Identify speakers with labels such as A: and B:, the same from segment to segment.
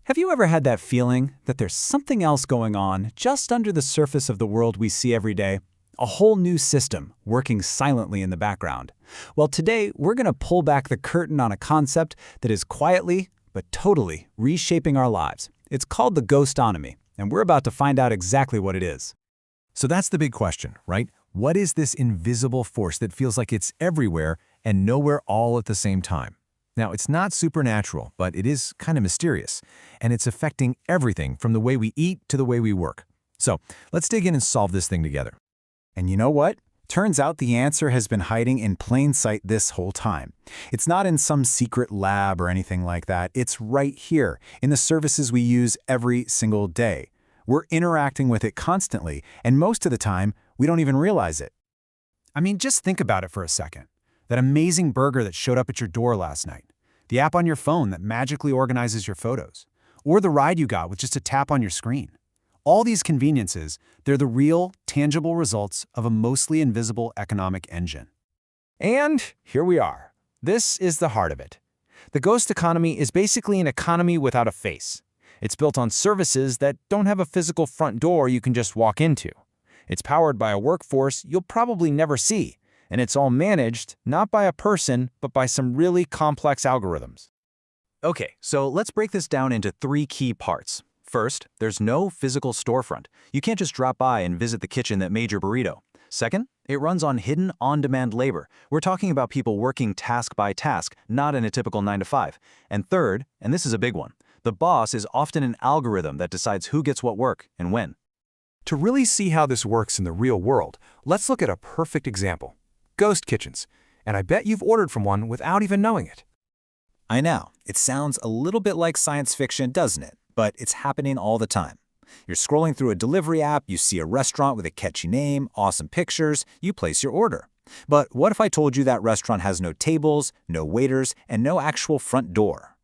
A: Have you ever had that feeling that there's something else going on just under the surface of the world we see every day? A whole new system working silently in the background. Well, today we're going to pull back the curtain on a concept that is quietly, but totally, reshaping our lives. It's called the Ghostonomy, and we're about to find out exactly what it is.
B: So that's the big question, right? What is this invisible force that feels like it's everywhere and nowhere all at the same time? Now, it's not supernatural, but it is kind of mysterious, and it's affecting everything from the way we eat to the way we work. So let's dig in and solve this thing together.
A: And you know what? Turns out the answer has been hiding in plain sight this whole time. It's not in some secret lab or anything like that. It's right here, in the services we use every single day. We're interacting with it constantly, and most of the time, we don't even realize it. I mean, just think about it for a second. That amazing burger that showed up at your door last night. The app on your phone that magically organizes your photos. Or the ride you got with just a tap on your screen. All these conveniences, they're the real, tangible results of a mostly invisible economic engine. And here we are. This is the heart of it. The ghost economy is basically an economy without a face. It's built on services that don't have a physical front door you can just walk into. It's powered by a workforce you'll probably never see, and it's all managed not by a person, but by some really complex algorithms. Okay, so let's break this down into three key parts. First, there's no physical storefront. You can't just drop by and visit the kitchen that made your burrito. Second, it runs on hidden, on-demand labor. We're talking about people working task by task, not in a typical 9-to-5. And third, and this is a big one, the boss is often an algorithm that decides who gets what work and when.
B: To really see how this works in the real world, let's look at a perfect example. Ghost kitchens. And I bet you've ordered from one without even knowing it.
A: I know, it sounds a little bit like science fiction, doesn't it? But it's happening all the time. You're scrolling through a delivery app, you see a restaurant with a catchy name, awesome pictures, you place your order. But what if I told you that restaurant has no tables, no waiters, and no actual front door?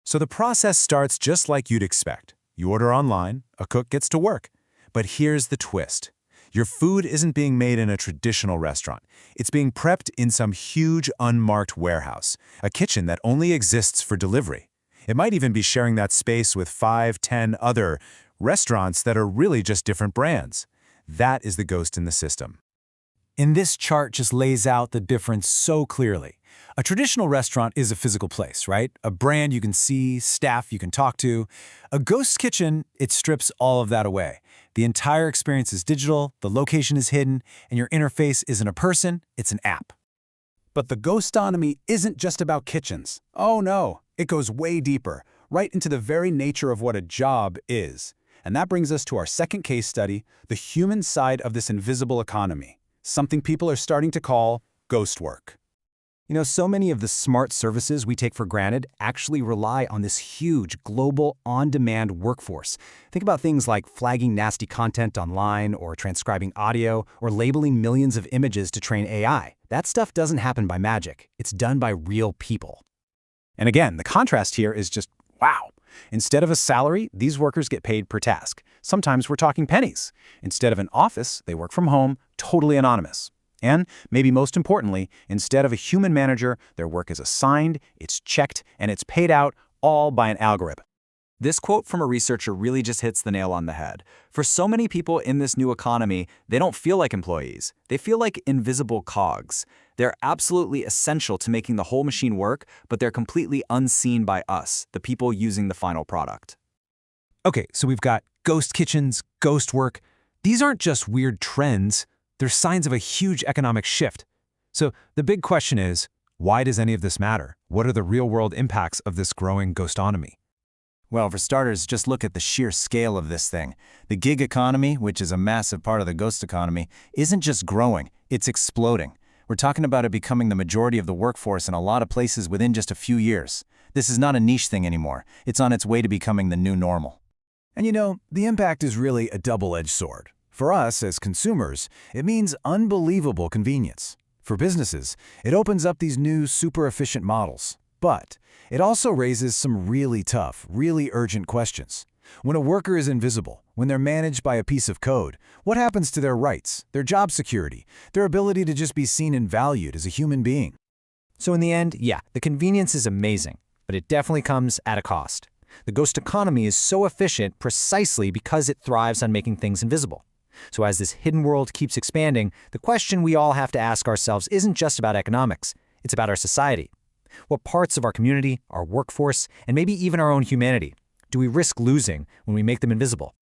B: So the process starts just like you'd expect. You order online, a cook gets to work. But here's the twist. Your food isn't being made in a traditional restaurant. It's being prepped in some huge unmarked warehouse, a kitchen that only exists for delivery. It might even be sharing that space with 5, 10 other restaurants that are really just different brands. That is the ghost in the system. And this chart just lays out the difference so clearly. A traditional restaurant is a physical place, right? A brand you can see, staff you can talk to. A ghost kitchen, it strips all of that away. The entire experience is digital, the location is hidden, and your interface isn't a person, it's an app. But the Ghostonomy isn't just about kitchens. Oh no, it goes way deeper, right into the very nature of what a job is. And that brings us to our second case study, the human side of this invisible economy, something people are starting to call ghost work. You know, so many of the smart services we take for granted actually rely on this huge global on-demand workforce. Think about things like flagging nasty content online or transcribing audio or labeling millions of images to train AI. That stuff doesn't happen by magic. It's done by real people. And again, the contrast here is just wow. Instead of a salary, these workers get paid per task. Sometimes we're talking pennies. Instead of an office, they work from home, totally anonymous. And, maybe most importantly, instead of a human manager, their work is assigned, it's checked, and it's paid out, all by an algorithm. This quote from a researcher really just hits the nail on the head. For so many people in this new economy, they don't feel like employees. They feel like invisible cogs. They're absolutely essential to making the whole machine work, but they're completely unseen by us, the people using the final product. Okay, so we've got ghost kitchens, ghost work. These aren't just weird trends. They're signs of a huge economic shift. So the big question is, why does any of this matter? What are the real-world impacts of this growing ghostonomy?
A: Well, for starters, just look at the sheer scale of this thing. The gig economy, which is a massive part of the ghost economy, isn't just growing, it's exploding. We're talking about it becoming the majority of the workforce in a lot of places within just a few years. This is not a niche thing anymore. It's on its way to becoming the new normal.
B: And you know, the impact is really a double-edged sword. For us, as consumers, it means unbelievable convenience. For businesses, it opens up these new super efficient models. But it also raises some really tough, really urgent questions. When a worker is invisible, when they're managed by a piece of code, what happens to their rights, their job security, their ability to just be seen and valued as a human being?
A: So in the end, yeah, the convenience is amazing, but it definitely comes at a cost.
C: The ghost economy is so efficient precisely because it thrives on making things invisible. So as this hidden world keeps expanding, the question we all have to ask ourselves isn't just about economics, it's about our society. What parts of our community, our workforce, and maybe even our own humanity do we risk losing when we make them invisible?